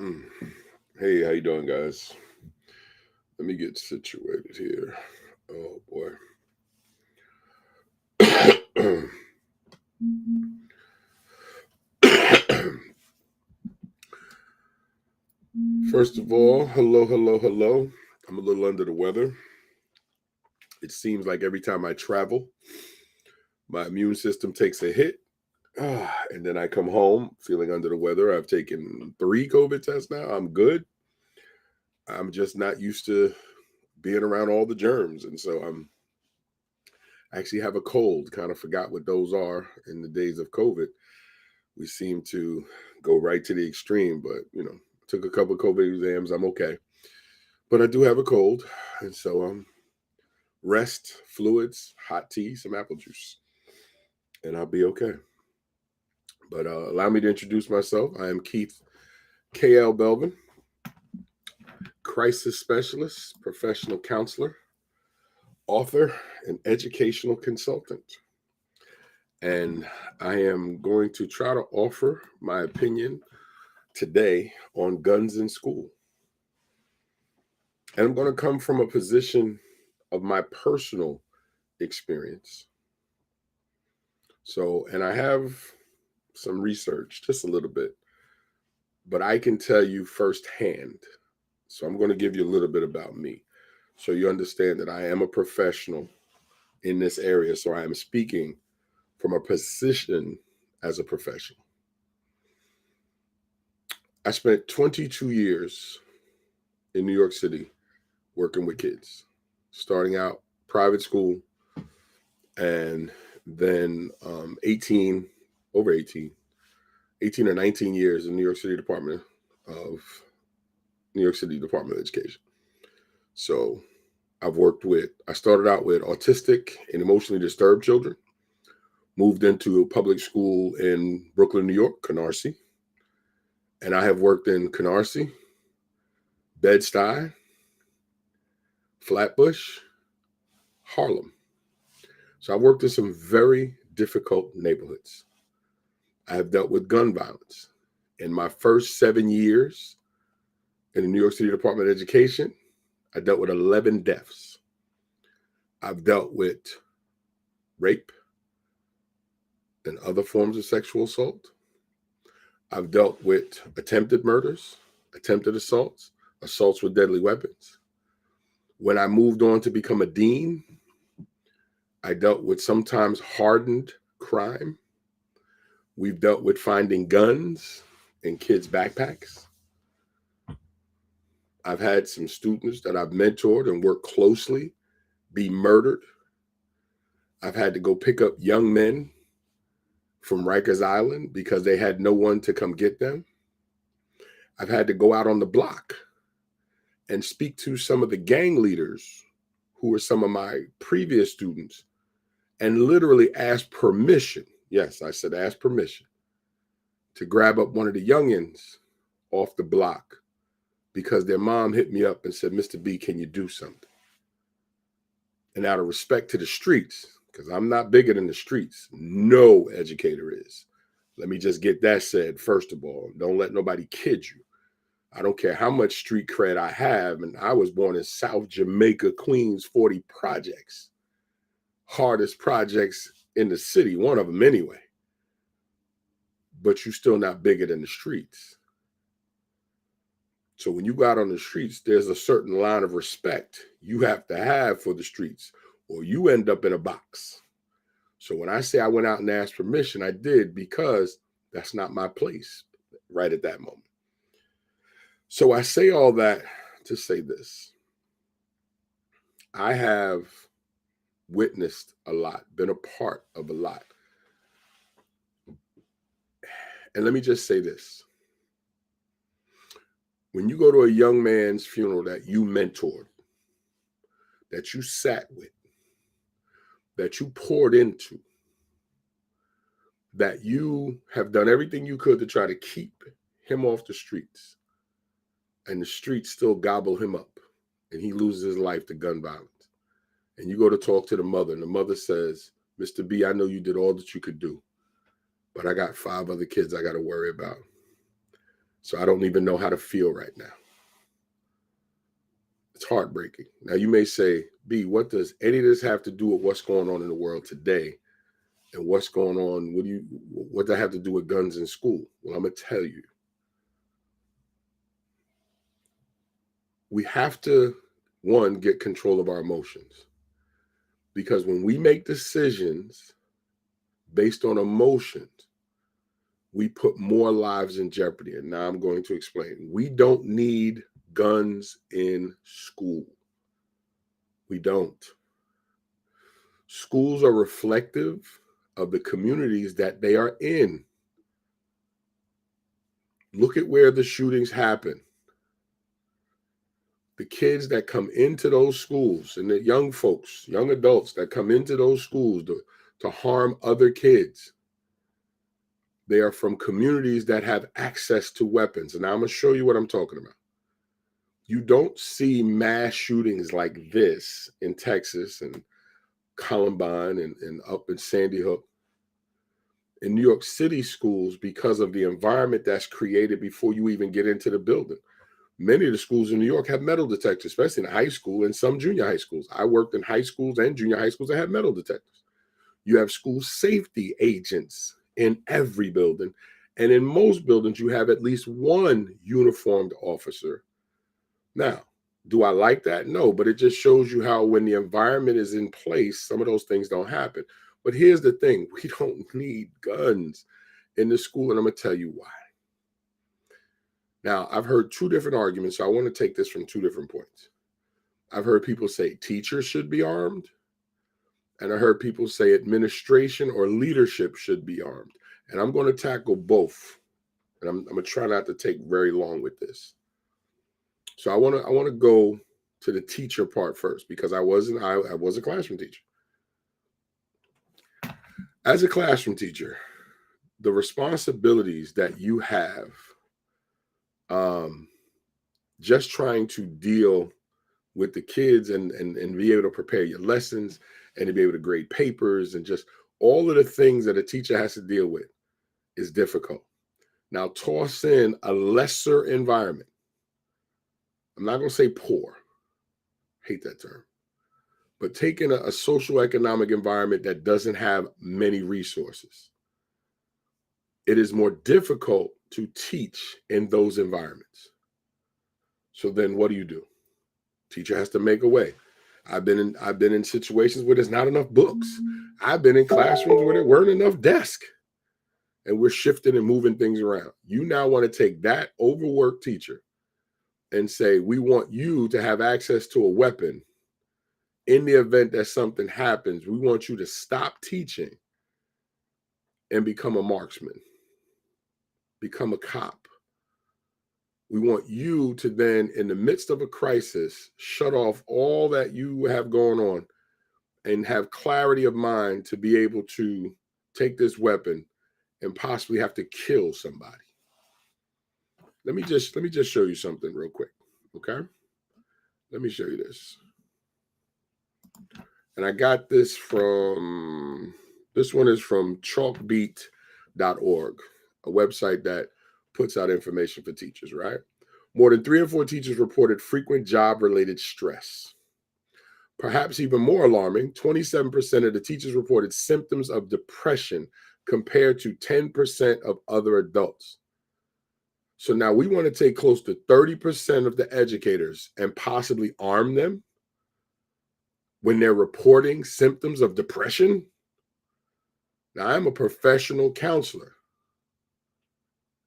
Hey, how you doing, guys? Let me get situated here. Oh boy. First of all, hello, hello, hello. I'm a little under the weather. It seems like every time I travel, my immune system takes a hit. And then I come home feeling under the weather. I've taken 3 COVID tests now. I'm good. I'm just not used to being around all the germs. And so I actually have a cold. Kind of forgot what those are in the days of COVID. We seem to go right to the extreme, but took a couple of COVID exams. I'm okay, but I do have a cold, and so rest, fluids, hot tea, some apple juice, and I'll be okay. But allow me to introduce myself. I am Keith K.L. Belvin, crisis specialist, professional counselor, author, and educational consultant. And I am going to try to offer my opinion today on guns in school. And I'm going to come from a position of my personal experience. So, and I have some research, just a little bit, but I can tell you firsthand. So, I'm going to give you a little bit about me so you understand that I am a professional in this area. So, I am speaking from a position as a professional. I spent 22 years in New York City working with kids, starting out private school and then 18 or 19 years in New York City Department of Education. So I started out with autistic and emotionally disturbed children, moved into a public school in Brooklyn, New York, Canarsie. And I have worked in Canarsie, Bed-Stuy, Flatbush, Harlem. So I worked in some very difficult neighborhoods. I have dealt with gun violence. In my first 7 years in the New York City Department of Education, I dealt with 11 deaths. I've dealt with rape and other forms of sexual assault. I've dealt with attempted murders, attempted assaults, assaults with deadly weapons. When I moved on to become a dean, I dealt with sometimes hardened crime. We've dealt with finding guns in kids' backpacks. I've had some students that I've mentored and worked closely be murdered. I've had to go pick up young men from Rikers Island because they had no one to come get them. I've had to go out on the block and speak to some of the gang leaders who were some of my previous students and literally ask permission. Yes, I said ask permission to grab up one of the youngins off the block because their mom hit me up and said, Mr. B, can you do something? And out of respect to the streets, because I'm not bigger than the streets, no educator is. Let me just get that said, first of all. Don't let nobody kid you. I don't care how much street cred I have, and I was born in South Jamaica, Queens, 40 projects. Hardest projects in the city, one of them anyway. But you're still not bigger than the streets. So when you go out on the streets, there's a certain line of respect you have to have for the streets, or you end up in a box. So when I say I went out and asked permission, I did because that's not my place right at that moment. So I say all that to say this. I have witnessed a lot, been a part of a lot. And let me just say this. When you go to a young man's funeral that you mentored, that you sat with, that you poured into, that you have done everything you could to try to keep him off the streets, and the streets still gobble him up, and he loses his life to gun violence. And you go to talk to the mother, and the mother says, Mr. B, I know you did all that you could do, but I got 5 other kids I got to worry about. So I don't even know how to feel right now. It's heartbreaking. Now you may say, B, what does any of this have to do with what's going on in the world today? And what's going on? What does that have to do with guns in school? Well, I'm gonna tell you. We have to, one, get control of our emotions. Because when we make decisions based on emotions, we put more lives in jeopardy. And now I'm going to explain. We don't need guns in school. We don't. Schools are reflective of the communities that they are in. Look at where the shootings happen. The kids that come into those schools and the young folks, young adults that come into those schools to harm other kids, they are from communities that have access to weapons. And now I'm going to show you what I'm talking about. You don't see mass shootings like this in Texas and Columbine and up in Sandy Hook. In New York City schools, because of the environment that's created before you even get into the building. Many of the schools in New York have metal detectors, especially in high school and some junior high schools. I worked in high schools and junior high schools that have metal detectors. You have school safety agents in every building. And in most buildings, you have at least one uniformed officer. Now, do I like that? No, but it just shows you how when the environment is in place, some of those things don't happen. But here's the thing. We don't need guns in the school, and I'm going to tell you why. Now, I've heard two different arguments, so I want to take this from two different points. I've heard people say teachers should be armed, and I heard people say administration or leadership should be armed. And I'm going to tackle both, and I'm going to try not to take very long with this. So I want to go to the teacher part first, because I was a classroom teacher. As a classroom teacher, the responsibilities that you have, just trying to deal with the kids and be able to prepare your lessons and to be able to grade papers and just all of the things that a teacher has to deal with is difficult. Now, toss in a lesser environment. I'm not going to say poor. Hate that term. But taking a social economic environment that doesn't have many resources, it is more difficult to teach in those environments. So then what do? Teacher has to make a way. I've been in situations where there's not enough books. I've been in classrooms where there weren't enough desks. And we're shifting and moving things around. You now want to take that overworked teacher and say, we want you to have access to a weapon in the event that something happens. We want you to stop teaching and become a marksman, become a cop. We want you to then, in the midst of a crisis, shut off all that you have going on and have clarity of mind to be able to take this weapon and possibly have to kill somebody. Let me just show you something real quick, okay? Let me show you this. And I got this from, this one is from chalkbeat.org, a website that puts out information for teachers, right? More than 3 in 4 teachers reported frequent job-related stress. Perhaps even more alarming, 27% of the teachers reported symptoms of depression compared to 10% of other adults. So now we want to take close to 30% of the educators and possibly arm them when they're reporting symptoms of depression. Now, I'm a professional counselor.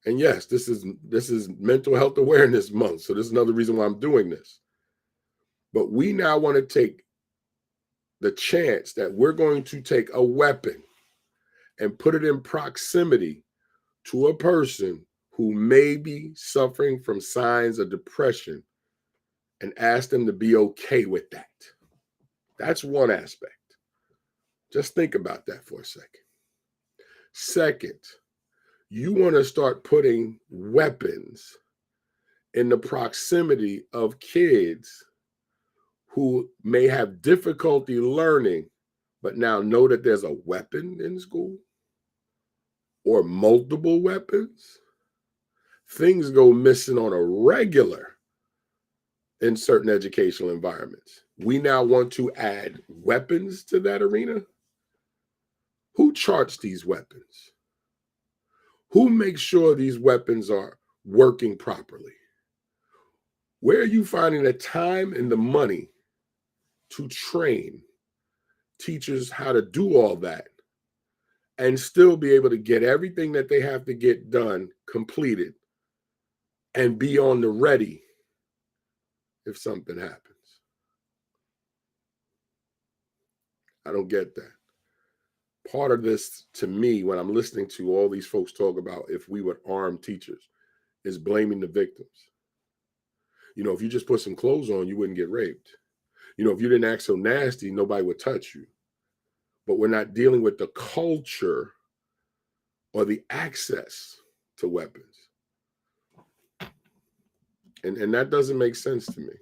And yes, this is Mental Health Awareness Month. So this is another reason why I'm doing this. But we now want to take the chance that we're going to take a weapon and put it in proximity to a person who may be suffering from signs of depression and ask them to be okay with that. That's one aspect. Just think about that for a second. Second, you want to start putting weapons in the proximity of kids who may have difficulty learning, but now know that there's a weapon in school or multiple weapons. things go missing on a regular in certain educational environments. We now want to add weapons to that arena. Who charts these weapons? Who makes sure these weapons are working properly? Where are you finding the time and the money to train teachers how to do all that and still be able to get everything that they have to get done completed and be on the ready if something happens? I don't get that. Part of this, to me, when I'm listening to all these folks talk about if we would arm teachers, is blaming the victims. You know, if you just put some clothes on, you wouldn't get raped. You know, if you didn't act so nasty, nobody would touch you. But we're not dealing with the culture or the access to weapons. And that doesn't make sense to me.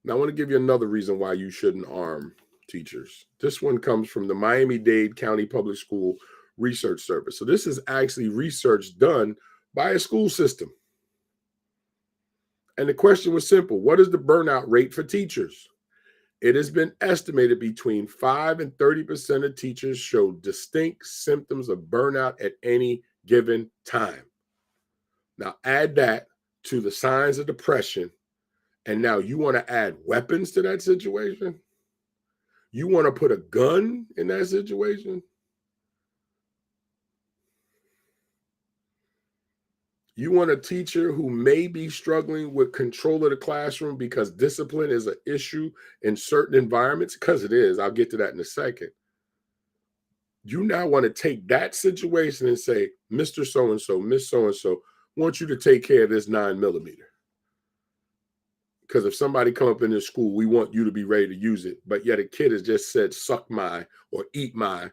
Now, I want to give you another reason why you shouldn't arm teachers. This one comes from the Miami-Dade County Public School Research Service. So this is actually research done by a school system. And the question was simple. What is the burnout rate for teachers? It has been estimated between 5 and 30% of teachers show distinct symptoms of burnout at any given time. Now add that to the signs of depression, and now you want to add weapons to that situation? You want to put a gun in that situation? You want a teacher who may be struggling with control of the classroom because discipline is an issue in certain environments? Because it is. I'll get to that in a second. You now want to take that situation and say, Mr. So-and-so, Miss So-and-so, want you to take care of this 9mm. Because if somebody come up in this school, we want you to be ready to use it. But yet a kid has just said, suck my or eat my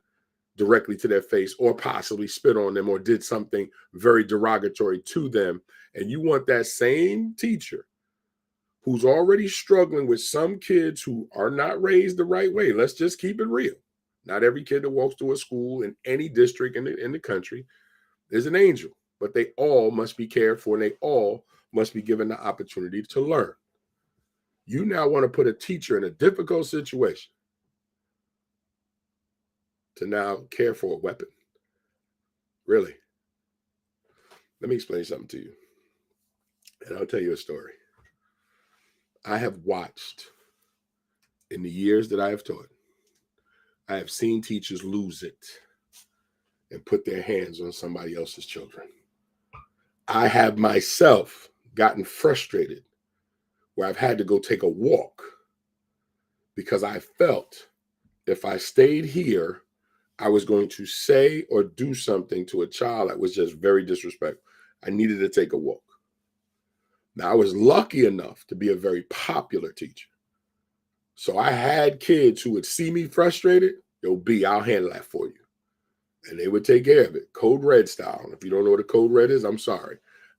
directly to their face, or possibly spit on them or did something very derogatory to them. And you want that same teacher who's already struggling with some kids who are not raised the right way. Let's just keep it real. Not every kid that walks to a school in any district in the country is an angel, but they all must be cared for and they all must be given the opportunity to learn. You now want to put a teacher in a difficult situation to now care for a weapon. Really? Let me explain something to you. And I'll tell you a story. I have watched, in the years that I have taught, I have seen teachers lose it and put their hands on somebody else's children. I have myself gotten frustrated where I've had to go take a walk because I felt if I stayed here, I was going to say or do something to a child that was just very disrespectful. I needed to take a walk. Now, I was lucky enough to be a very popular teacher. So I had kids who would see me frustrated. Yo, B, I'll handle that for you. And they would take care of it. Code Red style. If you don't know what a Code Red is, I'm sorry.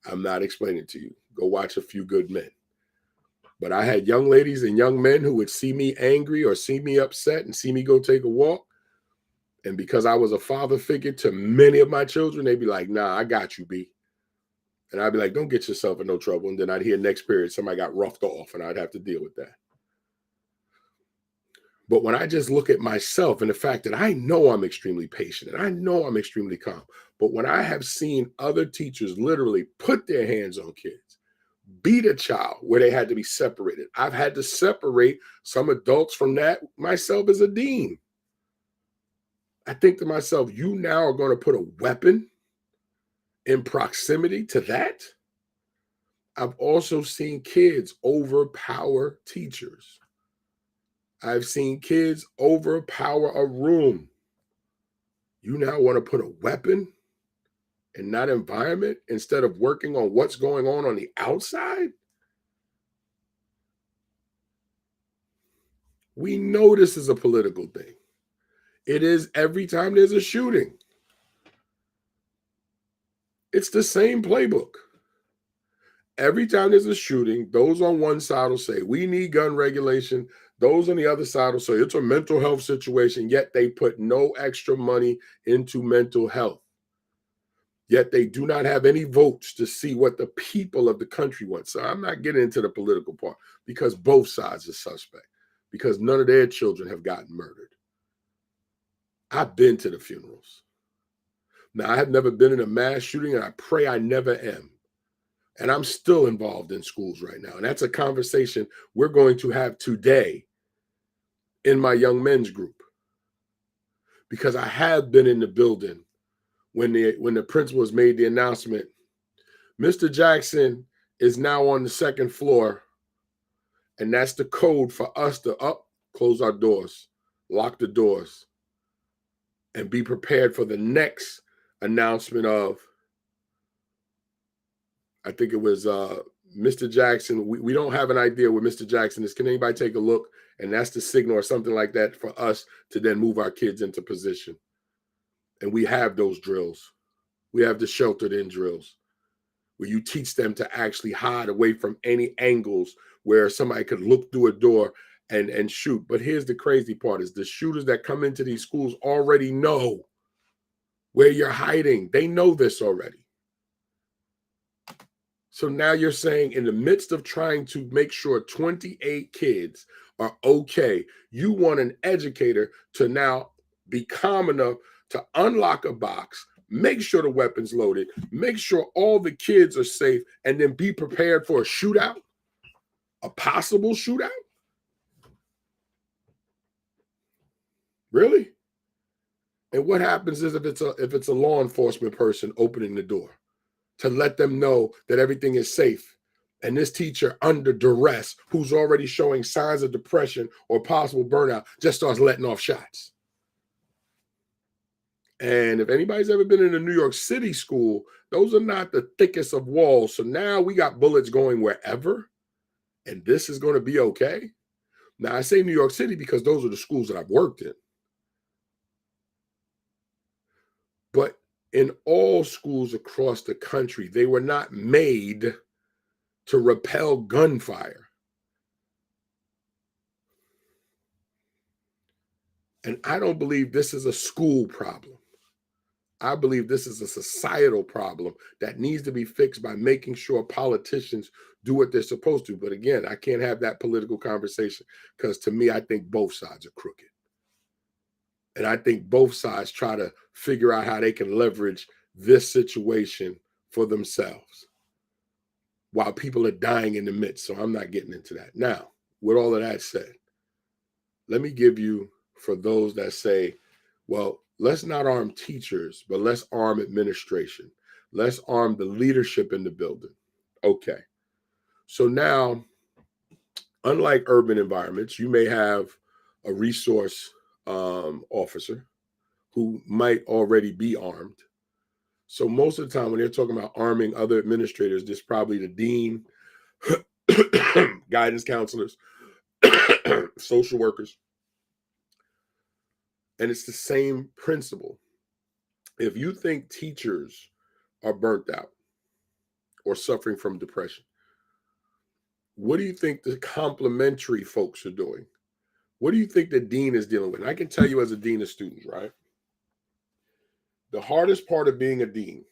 I'm not explaining it to you. Go watch A Few Good Men. But I had young ladies and young men who would see me angry or see me upset and see me go take a walk. And because I was a father figure to many of my children, they'd be like, nah, I got you, B. And I'd be like, don't get yourself in no trouble. And then I'd hear next period, somebody got roughed off and I'd have to deal with that. But when I just look at myself and the fact that I know I'm extremely patient and I know I'm extremely calm, but when I have seen other teachers literally put their hands on kids, beat a child where they had to be separated, I've had to separate some adults from that myself as a dean. I think to myself, you now are going to put a weapon in proximity to that? I've also seen kids overpower teachers. I've seen kids overpower a room. You now want to put a weapon in that environment instead of working on what's going on the outside? We know this is a political thing. It is every time there's a shooting. It's the same playbook. Every time there's a shooting, those on one side will say, we need gun regulation. Those on the other side will say, it's a mental health situation, yet they put no extra money into mental health. Yet they do not have any votes to see what the people of the country want. So I'm not getting into the political part because both sides are suspect, because none of their children have gotten murdered. I've been to the funerals. Now, I have never been in a mass shooting, and I pray I never am. And I'm still involved in schools right now. And that's a conversation we're going to have today in my young men's group, because I have been in the building when the principal has made the announcement, Mr. Jackson is now on the second floor, and that's the code for us to close our doors, lock the doors, and be prepared for the next announcement of, I think it was Mr. Jackson. We don't have an idea where Mr. Jackson is. Can anybody take a look? And that's the signal or something like that for us to then move our kids into position. And we have those drills. We have the sheltered in drills where you teach them to actually hide away from any angles where somebody could look through a door and shoot. But here's the crazy part is the shooters that come into these schools already know where you're hiding. They know this already. So now you're saying in the midst of trying to make sure 28 kids are okay, you want an educator to now be calm enough to unlock a box, make sure the weapon's loaded, make sure all the kids are safe, and then be prepared for a shootout, a possible shootout? Really? And what happens is if it's a law enforcement person opening the door to let them know that everything is safe, and this teacher under duress who's already showing signs of depression or possible burnout just starts letting off shots? And if anybody's ever been in a New York City school, those are not the thickest of walls. So now we got bullets going wherever, and this is going to be okay. Now, I say New York City because those are the schools that I've worked in. But in all schools across the country, they were not made to repel gunfire. And I don't believe this is a school problem. I believe this is a societal problem that needs to be fixed by making sure politicians do what they're supposed to. But again, I can't have that political conversation because to me, I think both sides are crooked. And I think both sides try to figure out how they can leverage this situation for themselves while people are dying in the midst. So I'm not getting into that. Now, with all of that said, let me give you, for those that say, well, let's not arm teachers, but let's arm administration. Let's arm the leadership in the building. Okay. So now, unlike urban environments, you may have a resource officer who might already be armed. So most of the time when they're talking about arming other administrators, there's probably the dean, guidance counselors, social workers. And it's the same principle. If you think teachers are burnt out or suffering from depression, what do you think the complementary folks are doing? What do you think the dean is dealing with? And I can tell you as a dean of students, right? The hardest part of being a dean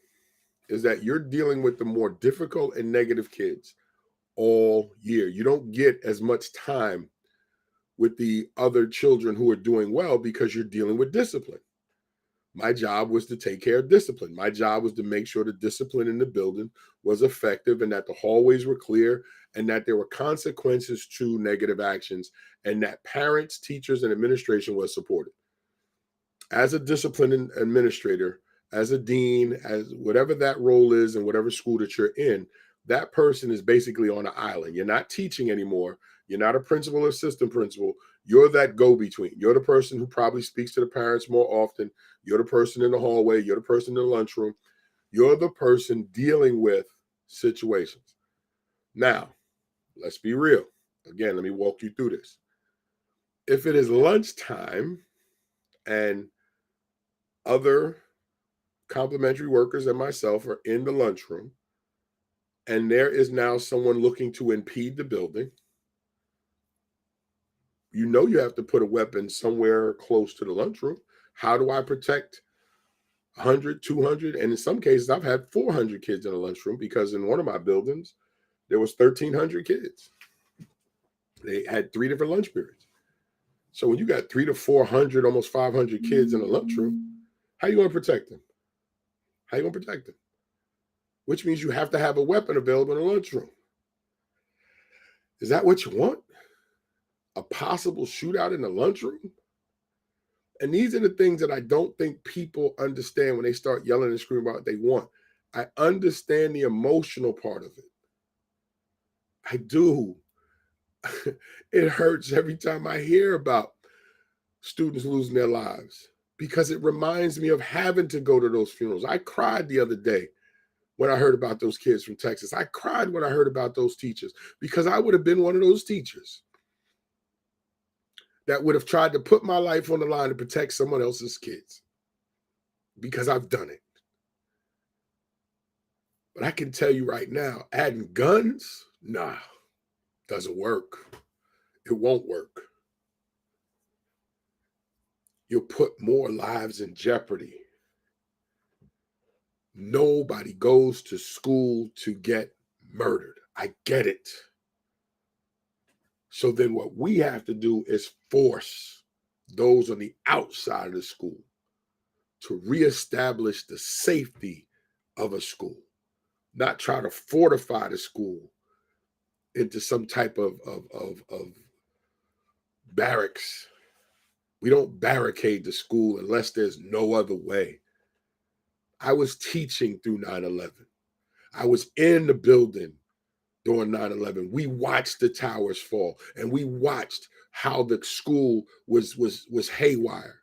is that you're dealing with the more difficult and negative kids all year. You don't get as much time with the other children who are doing well because you're dealing with discipline. My job was to take care of discipline. My job was to make sure the discipline in the building was effective and that the hallways were clear and that there were consequences to negative actions and that parents, teachers, and administration was supported. As a discipline administrator, as a dean, as whatever that role is in whatever school that you're in, that person is basically on an island. You're not teaching anymore. You're not a principal or assistant principal. You're that go-between. You're the person who probably speaks to the parents more often. You're the person in the hallway. You're the person in the lunchroom. You're the person dealing with situations. Now, let's be real. Again, let me walk you through this. If it is lunchtime and other complimentary workers and myself are in the lunchroom, and there is now someone looking to impede the building, you know you have to put a weapon somewhere close to the lunchroom. How do I protect 100, 200, and in some cases, I've had 400 kids in a lunchroom because in one of my buildings, there was 1,300 kids. They had 3 different lunch periods. So when you got 300 to 400, almost 500 kids in a lunchroom, how you going to protect them? How you going to protect them? Which means you have to have a weapon available in a lunchroom. Is that what you want? A possible shootout in the lunchroom? And these are the things that I don't think people understand when they start yelling and screaming about what they want. I understand the emotional part of it. I do. It hurts every time I hear about students losing their lives because it reminds me of having to go to those funerals. I cried the other day when I heard about those kids from Texas. I cried when I heard about those teachers because I would have been one of those teachers that would have tried to put my life on the line to protect someone else's kids because I've done it. But I can tell you right now, adding guns, nah, doesn't work. It won't work. You'll put more lives in jeopardy. Nobody goes to school to get murdered. I get it. So then what we have to do is force those on the outside of the school to reestablish the safety of a school, not try to fortify the school into some type of barracks. We don't barricade the school unless there's no other way. I was teaching through 9/11. I was in the building during 9/11. We watched the towers fall, and we watched how the school was haywire.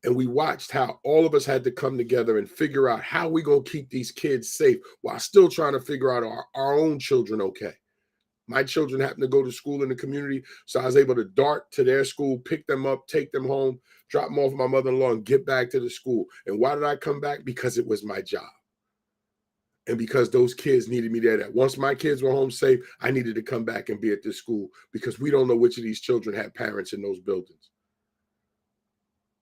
And we watched how all of us had to come together and figure out how we going to keep these kids safe while still trying to figure out our own children okay. My children happen to go to school in the community, so I was able to dart to their school, pick them up, take them home, drop them off with my mother-in-law, and get back to the school. And why did I come back? Because it was my job. And because those kids needed me there. That once my kids were home safe, I needed to come back and be at this school because we don't know which of these children had parents in those buildings.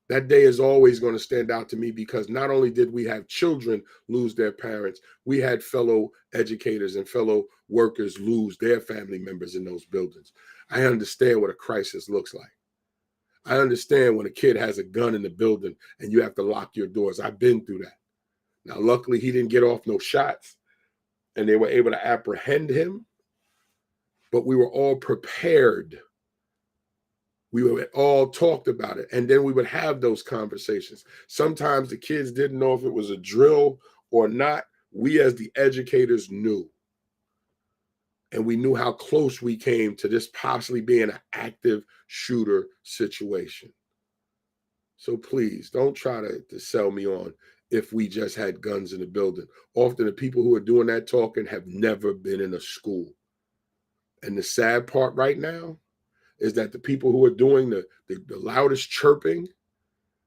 That day is always going to stand out to me because not only did we have children lose their parents, we had fellow educators and fellow workers lose their family members in those buildings. I understand what a crisis looks like. I understand when a kid has a gun in the building and you have to lock your doors. I've been through that. Now, luckily, he didn't get off no shots and they were able to apprehend him, but we were all prepared. We would all talked about it, and then we would have those conversations. Sometimes the kids didn't know if it was a drill or not. We as the educators knew. And we knew how close we came to this possibly being an active shooter situation. So please don't try to sell me on if we just had guns in the building. Often the people who are doing that talking have never been in a school. And the sad part right now is that the people who are doing the loudest chirping,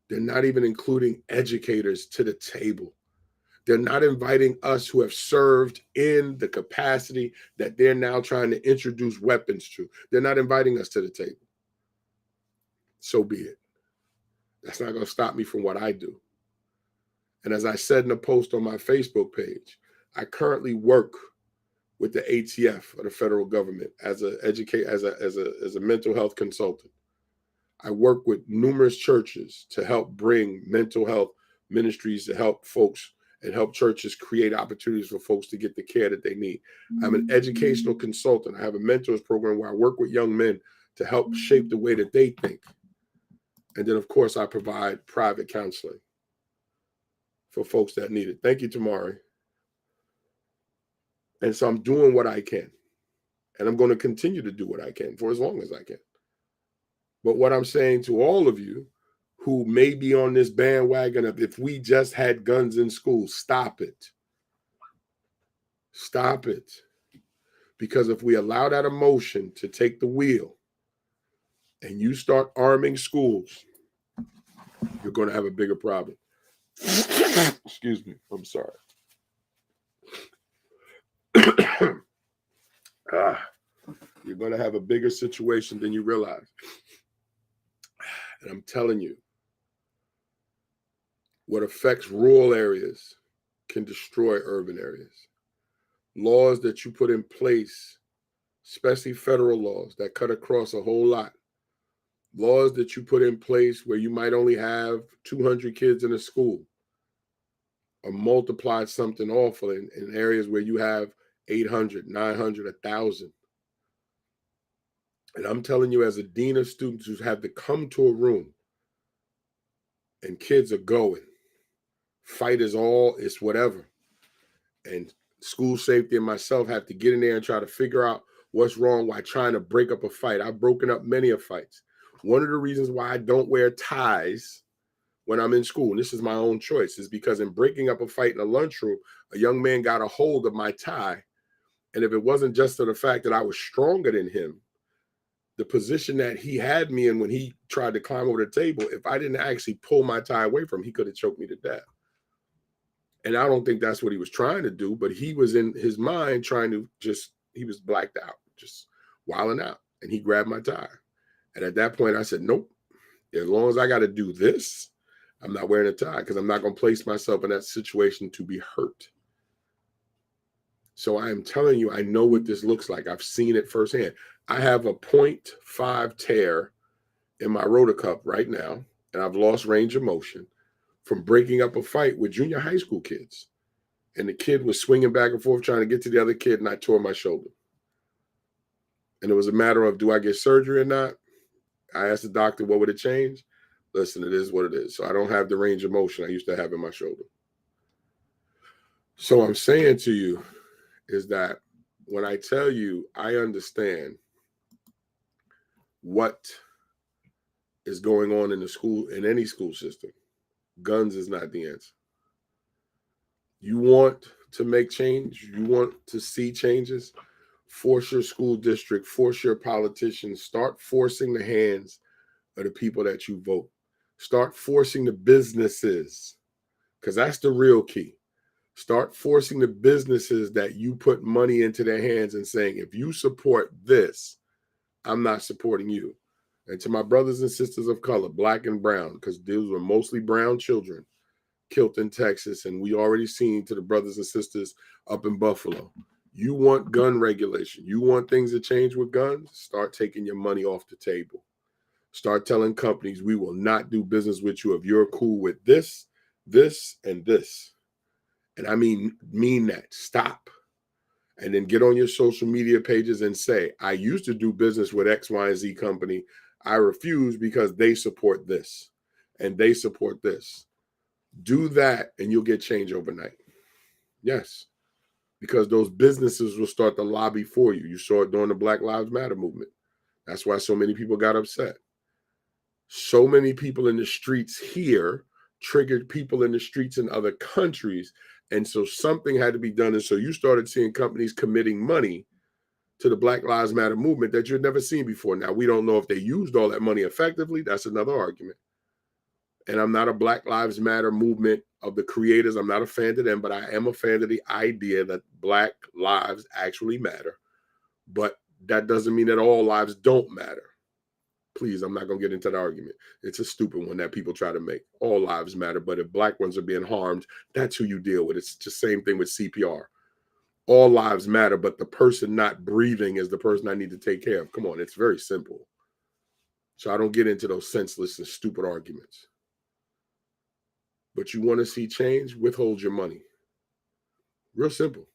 they're not even including educators to the table. They're not inviting us who have served in the capacity that they're now trying to introduce weapons to. They're not inviting us to the table. So be it. That's not going to stop me from what I do. And as I said in a post on my Facebook page, I currently work with the ATF or the federal government as a mental health consultant. I work with numerous churches to help bring mental health ministries to help folks and help churches create opportunities for folks to get the care that they need. I'm an educational consultant. I have a mentors program where I work with young men to help shape the way that they think. And then, of course, I provide private counseling for folks that need it. Thank you, Tamari. And so I'm doing what I can. And I'm going to continue to do what I can for as long as I can. But what I'm saying to all of you who may be on this bandwagon of if we just had guns in school, stop it. Stop it. Because if we allow that emotion to take the wheel and you start arming schools, you're going to have a bigger problem. Excuse me. I'm sorry. You're going to have a bigger situation than you realize. And I'm telling you, What affects rural areas can destroy urban areas. Laws that you put in place, especially federal laws that cut across a whole lot. Laws that you put in place where you might only have 200 kids in a school, or multiplied something awful in areas where you have 800, 900, 1,000. And I'm telling you, as a dean of students who's had to come to a room and kids are going, fight is all, it's whatever. And school safety and myself have to get in there and try to figure out what's wrong while trying to break up a fight. I've broken up many of fights. One of the reasons why I don't wear ties when I'm in school, and this is my own choice, is because in breaking up a fight in a lunchroom, a young man got a hold of my tie. And if it wasn't just for the fact that I was stronger than him, the position that he had me in when he tried to climb over the table, if I didn't actually pull my tie away from him, he could have choked me to death. And I don't think that's what he was trying to do, but he was in his mind trying to he was blacked out, just wilding out. And he grabbed my tie. And at that point, I said, nope, as long as I got to do this, I'm not wearing a tie because I'm not going to place myself in that situation to be hurt. So I am telling you, I know what this looks like. I've seen it firsthand. I have a 0.5 tear in my rotor cuff right now, and I've lost range of motion from breaking up a fight with junior high school kids. And the kid was swinging back and forth trying to get to the other kid, and I tore my shoulder. And it was a matter of, do I get surgery or not? I asked the doctor, what would it change? Listen, it is what it is. So I don't have the range of motion I used to have in my shoulder. So I'm saying to you is that when I tell you I understand what is going on in the school, in any school system, guns is not the answer. You want to make change, you want to see changes, force your school district, force your politicians, start forcing the hands of the people that you vote. Start forcing the businesses, because that's the real key. Start forcing the businesses that you put money into their hands and saying, if you support this, I'm not supporting you. And to my brothers and sisters of color, black and brown, because those were mostly brown children killed in Texas, and we already seen to the brothers and sisters up in Buffalo. You want gun regulation. You want things to change with guns? Start taking your money off the table. Start telling companies, we will not do business with you if you're cool with this, this, and this. And I mean that. Stop. And then get on your social media pages and say, I used to do business with X, Y, and Z company. I refuse because they support this and they support this. Do that and you'll get change overnight. Yes. Because those businesses will start to lobby for you. You saw it during the Black Lives Matter movement. That's why so many people got upset. So many people in the streets here triggered people in the streets in other countries. And so something had to be done. And so you started seeing companies committing money to the Black Lives Matter movement that you'd never seen before. Now, we don't know if they used all that money effectively. That's another argument. And I'm not a Black Lives Matter movement of the creators. I'm not a fan of them, but I am a fan of the idea that Black lives actually matter. But that doesn't mean that all lives don't matter. Please, I'm not going to get into the argument. It's a stupid one that people try to make. All lives matter, but if Black ones are being harmed, that's who you deal with. It's the same thing with CPR. All lives matter, but the person not breathing is the person I need to take care of. Come on, it's very simple. So I don't get into those senseless and stupid arguments. But you want to see change? Withhold your money. Real simple.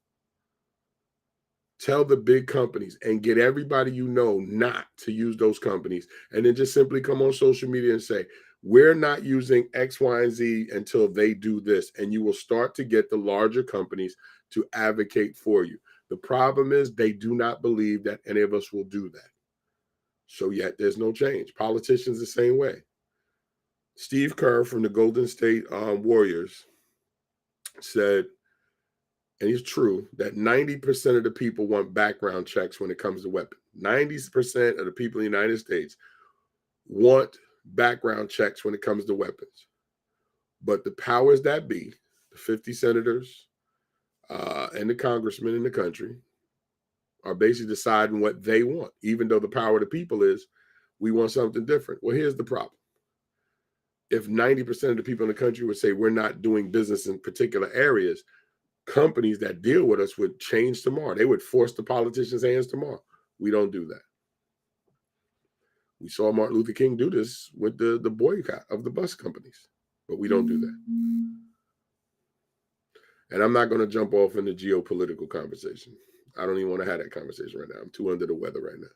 Tell the big companies and get everybody you know not to use those companies. And then just simply come on social media and say, we're not using X, Y, and Z until they do this. And you will start to get the larger companies to advocate for you. The problem is they do not believe that any of us will do that. So yet there's no change. Politicians the same way. Steve Kerr from the Golden State Warriors said, and it's true, that 90% of the people want background checks when it comes to weapons. 90% of the people in the United States want background checks when it comes to weapons. But the powers that be, the 50 senators and the congressmen in the country, are basically deciding what they want, even though the power of the people is, we want something different. Well, here's the problem. if 90% of the people in the country would say we're not doing business in particular areas, companies that deal with us would change tomorrow. They would force the politicians' hands tomorrow. We don't do that. We saw Martin Luther King do this with the boycott of the bus companies, but we don't do that. And I'm not going to jump off in the geopolitical conversation. I don't even want to have that conversation right now. I'm too under the weather right now.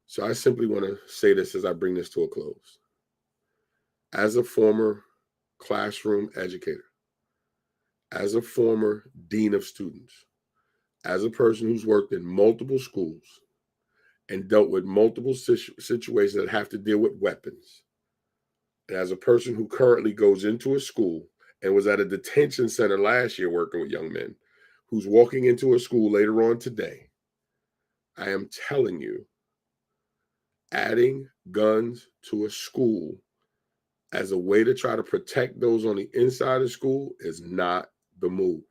So I simply want to say this as I bring this to a close. As a former classroom educator, as a former dean of students, as a person who's worked in multiple schools and dealt with multiple situations that have to deal with weapons, and as a person who currently goes into a school and was at a detention center last year working with young men, who's walking into a school later on today, I am telling you, adding guns to a school as a way to try to protect those on the inside of school is not the move.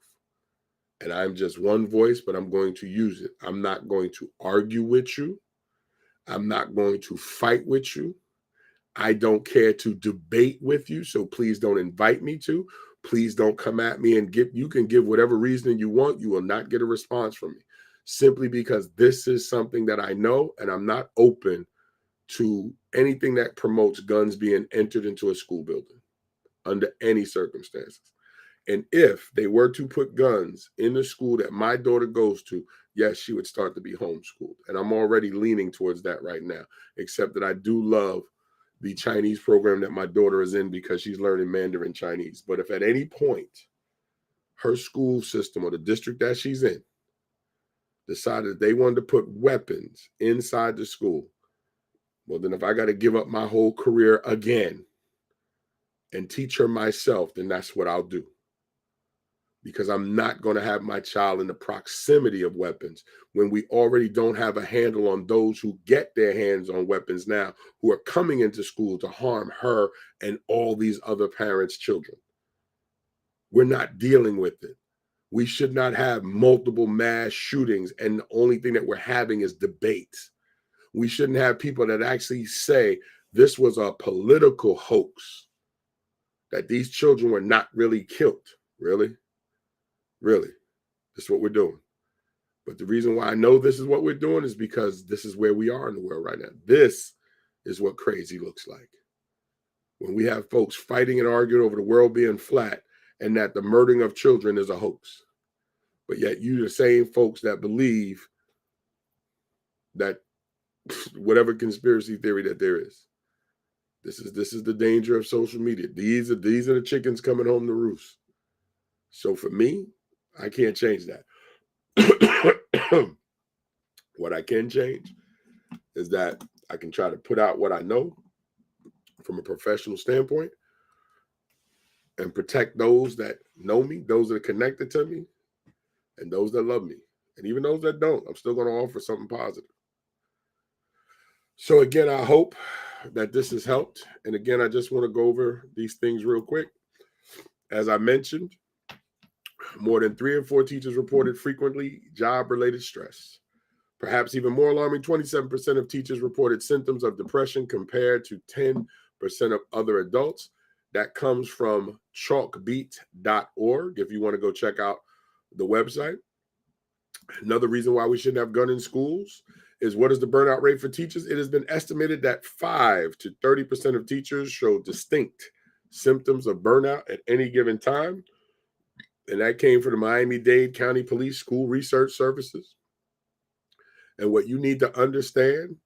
And I'm just one voice, but I'm going to use it. I'm not going to argue with you. I'm not going to fight with you. I don't care to debate with you, so please don't invite me to. Please don't come at me and you can give whatever reasoning you want. You will not get a response from me, simply because this is something that I know, and I'm not open to anything that promotes guns being entered into a school building under any circumstances. And if they were to put guns in the school that my daughter goes to, yes, she would start to be homeschooled. And I'm already leaning towards that right now, except that I do love the Chinese program that my daughter is in because she's learning Mandarin Chinese. But if at any point her school system or the district that she's in decided they wanted to put weapons inside the school, well, then if I got to give up my whole career again and teach her myself, then that's what I'll do. Because I'm not going to have my child in the proximity of weapons when we already don't have a handle on those who get their hands on weapons now, who are coming into school to harm her and all these other parents' children. We're not dealing with it. We should not have multiple mass shootings, and the only thing that we're having is debates. We shouldn't have people that actually say this was a political hoax, that these children were not really killed. Really? Really, this is what we're doing. But the reason why I know this is what we're doing is because this is where we are in the world right now. This is what crazy looks like. When we have folks fighting and arguing over the world being flat and that the murdering of children is a hoax. But yet you're the same folks that believe that whatever conspiracy theory that there is. This is the danger of social media. These are the chickens coming home to roost. So for me, I can't change that. What I can change is that I can try to put out what I know from a professional standpoint and protect those that know me, those that are connected to me, and those that love me. And even those that don't, I'm still going to offer something positive. So again, I hope that this has helped. And again, I just want to go over these things real quick. As I mentioned, more than 3 in 4 teachers reported frequently job-related stress. Perhaps even more alarming, 27% of teachers reported symptoms of depression compared to 10% of other adults. That comes from chalkbeat.org if you want to go check out the website. Another reason why we shouldn't have gun in schools is, what is the burnout rate for teachers? It has been estimated that 5 to 30% of teachers show distinct symptoms of burnout at any given time. And that came from the Miami-Dade County Police School Research Services. And what you need to understand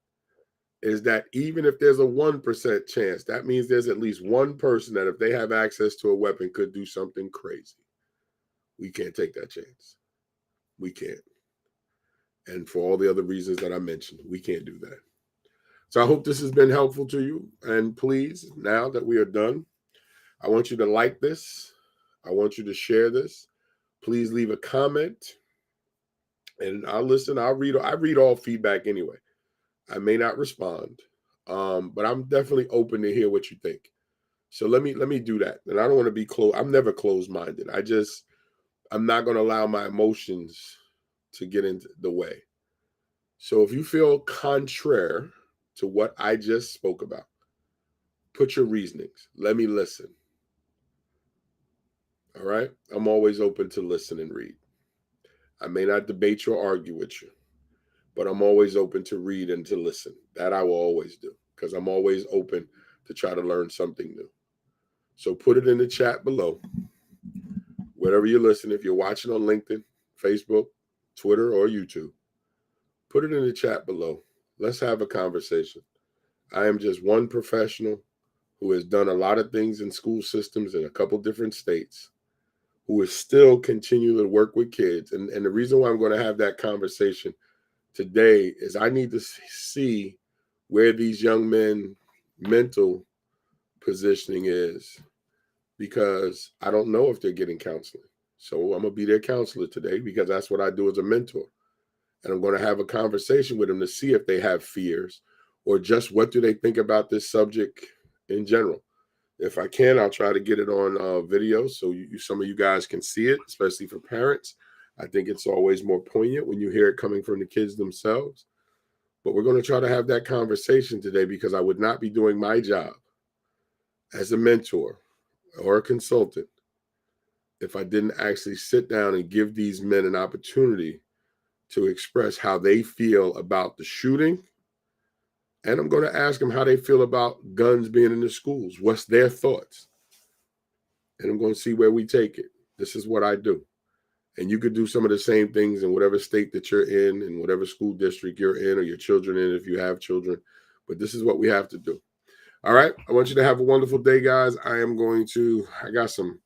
is that even if there's a 1% chance, that means there's at least one person that, if they have access to a weapon, could do something crazy. We can't take that chance. We can't. And for all the other reasons that I mentioned, we can't do that. So I hope this has been helpful to you. And please, now that we are done, I want you to like this. I want you to share this. Please leave a comment. And I'll listen. I read all feedback anyway. I may not respond, but I'm definitely open to hear what you think. So let me do that. And I don't want to be closed. I'm never closed-minded. I'm not going to allow my emotions to get into the way. So if you feel contrary to what I just spoke about, Put your reasonings. Let me listen. All right? I'm always open to listen and read. I may not debate you or argue with you, but I'm always open to read and to listen. That I will always do because I'm always open to try to learn something new. So put it in the chat below. Whatever you're listening, if you're watching on LinkedIn, Facebook, Twitter, or YouTube, put it in the chat below. Let's have a conversation. I am just one professional who has done a lot of things in school systems in a couple different states, who is still continuing to work with kids. And the reason why I'm going to have that conversation today is I need to see where these young men mental positioning is, because I don't know if they're getting counseling. So I'm going to be their counselor today because that's what I do as a mentor. And I'm going to have a conversation with them to see if they have fears or just what do they think about this subject in general. If I can, I'll try to get it on video so some of you guys can see it, especially for parents. I think it's always more poignant when you hear it coming from the kids themselves. But we're going to try to have that conversation today because I would not be doing my job as a mentor or a consultant if I didn't actually sit down and give these men an opportunity to express how they feel about the shooting. And I'm going to ask them how they feel about guns being in the schools. What's their thoughts? And I'm going to see where we take it. This is what I do. And you could do some of the same things in whatever state that you're in whatever school district you're in, or your children in, if you have children. But this is what we have to do. All right. I want you to have a wonderful day, guys. I got some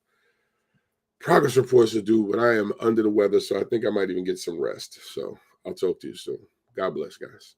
progress reports to do, but I am under the weather, so I think I might even get some rest. So I'll talk to you soon. God bless, guys.